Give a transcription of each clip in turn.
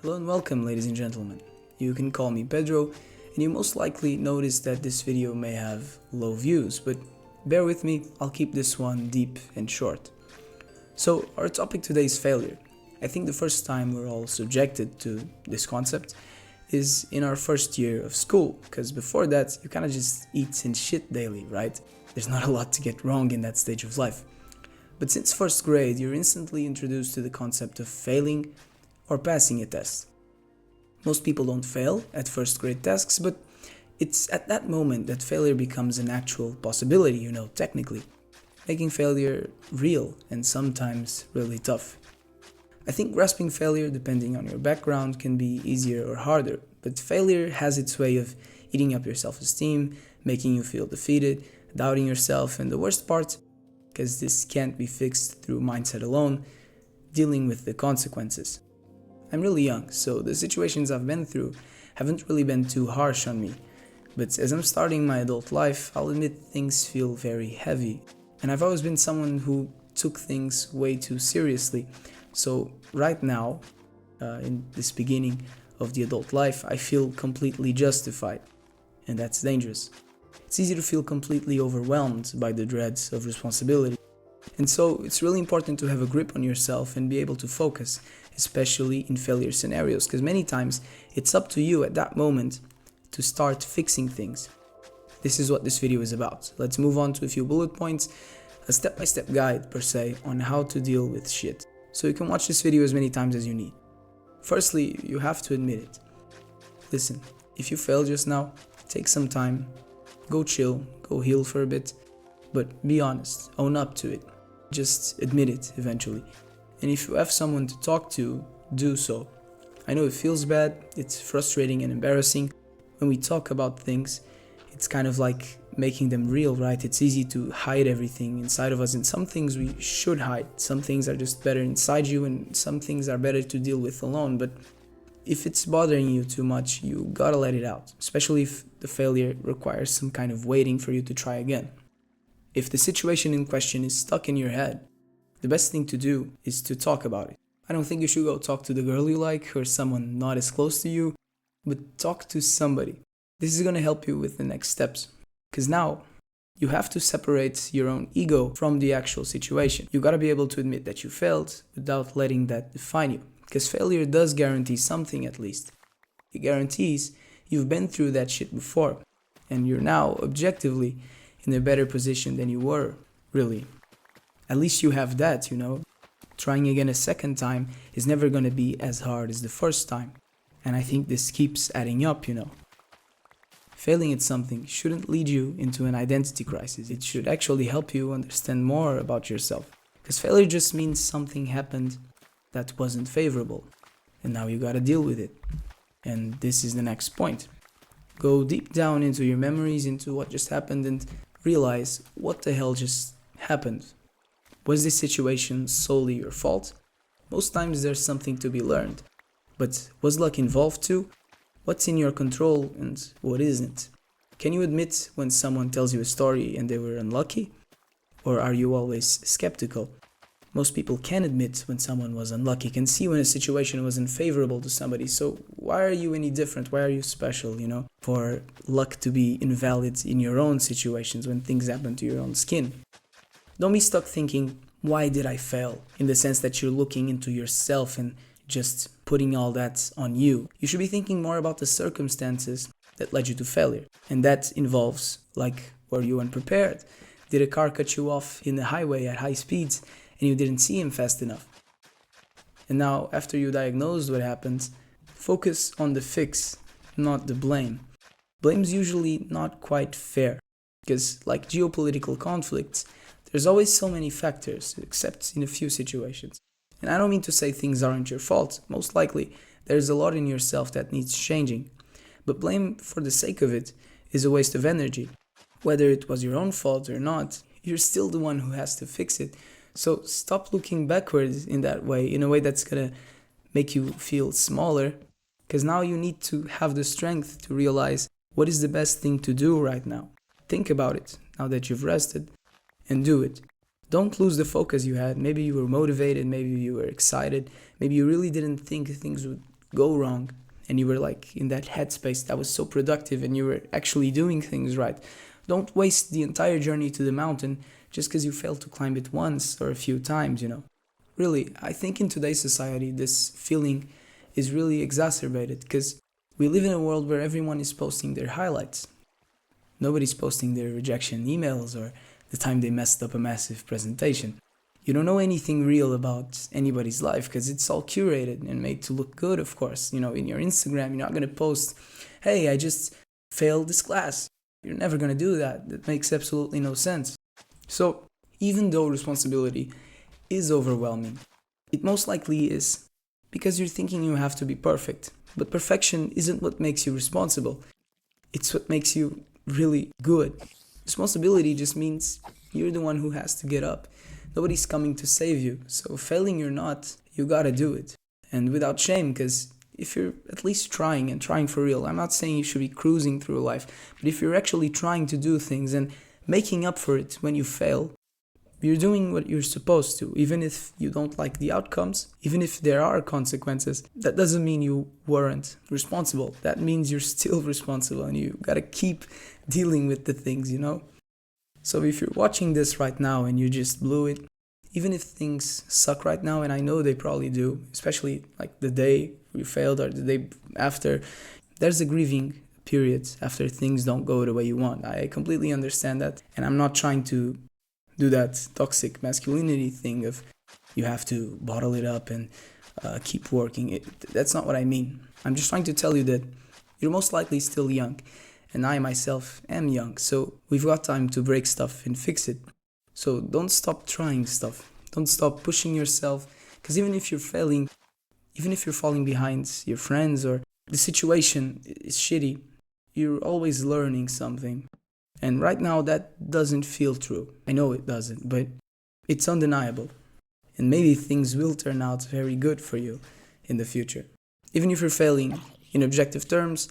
Hello and welcome, ladies and gentlemen. You can call me Pedro, and you most likely noticed that this video may have low views, but bear with me, I'll keep this one deep and short. So our topic today is failure. I think the first time we're all subjected to this concept is in our first year of school, because before that you kind of just eat and shit daily, right? There's not a lot to get wrong in that stage of life. But since first grade, you're instantly introduced to the concept of failing or passing a test. Most people don't fail at first grade tasks, but it's at that moment that failure becomes an actual possibility, technically, making failure real and sometimes really tough. I think grasping failure, depending on your background, can be easier or harder, but failure has its way of eating up your self-esteem, making you feel defeated, doubting yourself, and the worst part, because this can't be fixed through mindset alone, dealing with the consequences. I'm really young, so the situations I've been through haven't really been too harsh on me, but as I'm starting my adult life, I'll admit things feel very heavy, and I've always been someone who took things way too seriously. So right now, in this beginning of the adult life, I feel completely justified, and that's dangerous. It's easy to feel completely overwhelmed by the dreads of responsibility. And so it's really important to have a grip on yourself and be able to focus, especially in failure scenarios, because many times it's up to you at that moment to start fixing things. This is what this video is about. Let's move on to a few bullet points, a step-by-step guide per se on how to deal with shit. So you can watch this video as many times as you need. Firstly, you have to admit it. Listen, if you failed just now, take some time, go chill, go heal for a bit, but be honest, own up to it. Just admit it eventually. And if you have someone to talk to, do so. I know it feels bad, it's frustrating and embarrassing. When we talk about things, it's kind of like making them real, right? It's easy to hide everything inside of us, and some things we should hide. Some things are just better inside you, and some things are better to deal with alone. But if it's bothering you too much, you gotta let it out, especially if the failure requires some kind of waiting for you to try again. If the situation in question is stuck in your head, the best thing to do is to talk about it. I don't think you should go talk to the girl you like or someone not as close to you, but talk to somebody. This is gonna help you with the next steps. Because now, you have to separate your own ego from the actual situation. You gotta be able to admit that you failed without letting that define you. Because failure does guarantee something at least. It guarantees you've been through that shit before, and you're now objectively in a better position than you were, really. At least you have that, Trying again a second time is never gonna be as hard as the first time. And I think this keeps adding up, Failing at something shouldn't lead you into an identity crisis. It should actually help you understand more about yourself. Because failure just means something happened that wasn't favorable. And now you gotta deal with it. And this is the next point. Go deep down into your memories, into what just happened, and realize what the hell just happened. Was this situation solely your fault? Most times there's something to be learned. But was luck involved too? What's in your control and what isn't? Can you admit when someone tells you a story and they were unlucky? Or are you always skeptical? Most people can admit when someone was unlucky, can see when a situation was unfavorable to somebody. So why are you any different? Why are you special, for luck to be invalid in your own situations when things happen to your own skin? Don't be stuck thinking, why did I fail? In the sense that you're looking into yourself and just putting all that on you. You should be thinking more about the circumstances that led you to failure. And that involves, were you unprepared? Did a car cut you off in the highway at high speeds and you didn't see him fast enough? And now, after you diagnosed what happened, focus on the fix, not the blame. Blame's usually not quite fair, because like geopolitical conflicts, there's always so many factors, except in a few situations. And I don't mean to say things aren't your fault. Most likely, there's a lot in yourself that needs changing. But blame for the sake of it is a waste of energy. Whether it was your own fault or not, you're still the one who has to fix it. So stop looking backwards in that way, in a way that's gonna make you feel smaller. Because now you need to have the strength to realize what is the best thing to do right now. Think about it now that you've rested and do it. Don't lose the focus you had. Maybe you were motivated, maybe you were excited, maybe you really didn't think things would go wrong and you were like in that headspace that was so productive and you were actually doing things right. Don't waste the entire journey to the mountain just because you failed to climb it once or a few times, you know. Really, I think in today's society, this feeling is really exacerbated because we live in a world where everyone is posting their highlights. Nobody's posting their rejection emails or the time they messed up a massive presentation. You don't know anything real about anybody's life because it's all curated and made to look good, of course. You know, in your Instagram, you're not going to post, hey, I just failed this class. You're never going to do that. That makes absolutely no sense. So, even though responsibility is overwhelming, it most likely is because you're thinking you have to be perfect. But perfection isn't what makes you responsible. It's what makes you really good. Responsibility just means you're the one who has to get up. Nobody's coming to save you. So failing or not, you gotta do it. And without shame, because if you're at least trying and trying for real, I'm not saying you should be cruising through life, but if you're actually trying to do things and making up for it when you fail, you're doing what you're supposed to, even if you don't like the outcomes, even if there are consequences. That doesn't mean you weren't responsible. That means you're still responsible and you gotta keep dealing with the things, you know? So if you're watching this right now and you just blew it, even if things suck right now, and I know they probably do, especially like the day you failed or the day after, there's a grieving period after things don't go the way you want. I completely understand that, and I'm not trying to do that toxic masculinity thing of you have to bottle it up and keep working. That's not what I mean. I'm just trying to tell you that you're most likely still young, and I myself am young, so we've got time to break stuff and fix it. So don't stop trying stuff. Don't stop pushing yourself, because even if you're failing, even if you're falling behind your friends or the situation is shitty, you're always learning something. And right now that doesn't feel true. I know it doesn't, but it's undeniable. And maybe things will turn out very good for you in the future. Even if you're failing in objective terms,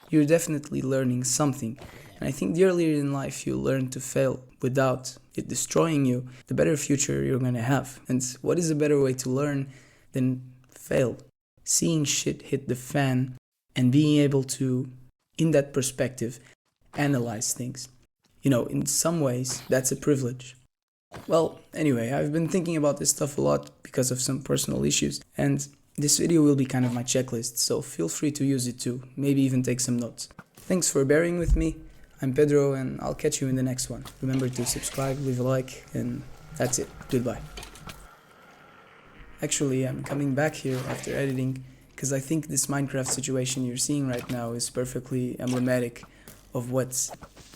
you're definitely learning something. And I think the earlier in life you learn to fail without it destroying you, the better future you're gonna have. And what is a better way to learn than fail? Seeing shit hit the fan and being able to, in that perspective, analyze things. You know, in some ways, that's a privilege. Well, anyway, I've been thinking about this stuff a lot because of some personal issues, and this video will be kind of my checklist, so feel free to use it too, maybe even take some notes. Thanks for bearing with me. I'm Pedro, and I'll catch you in the next one. Remember to subscribe, leave a like, and that's it. Goodbye. Actually, I'm coming back here after editing, because I think this Minecraft situation you're seeing right now is perfectly emblematic of what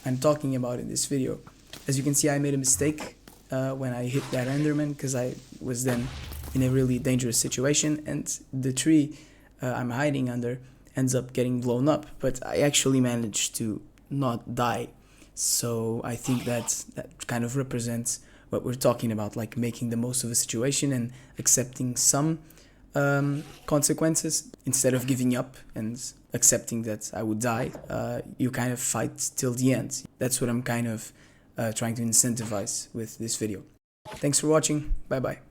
I'm talking about in this video. As you can see, I made a mistake when I hit that Enderman, because I was then in a really dangerous situation, and the tree I'm hiding under ends up getting blown up, but I actually managed to not die. So I think that kind of represents what we're talking about, like making the most of a situation and accepting some consequences instead of giving up and accepting that I would die. You kind of fight till the end. That's what I'm kind of trying to incentivize with this video. Thanks for watching. Bye bye.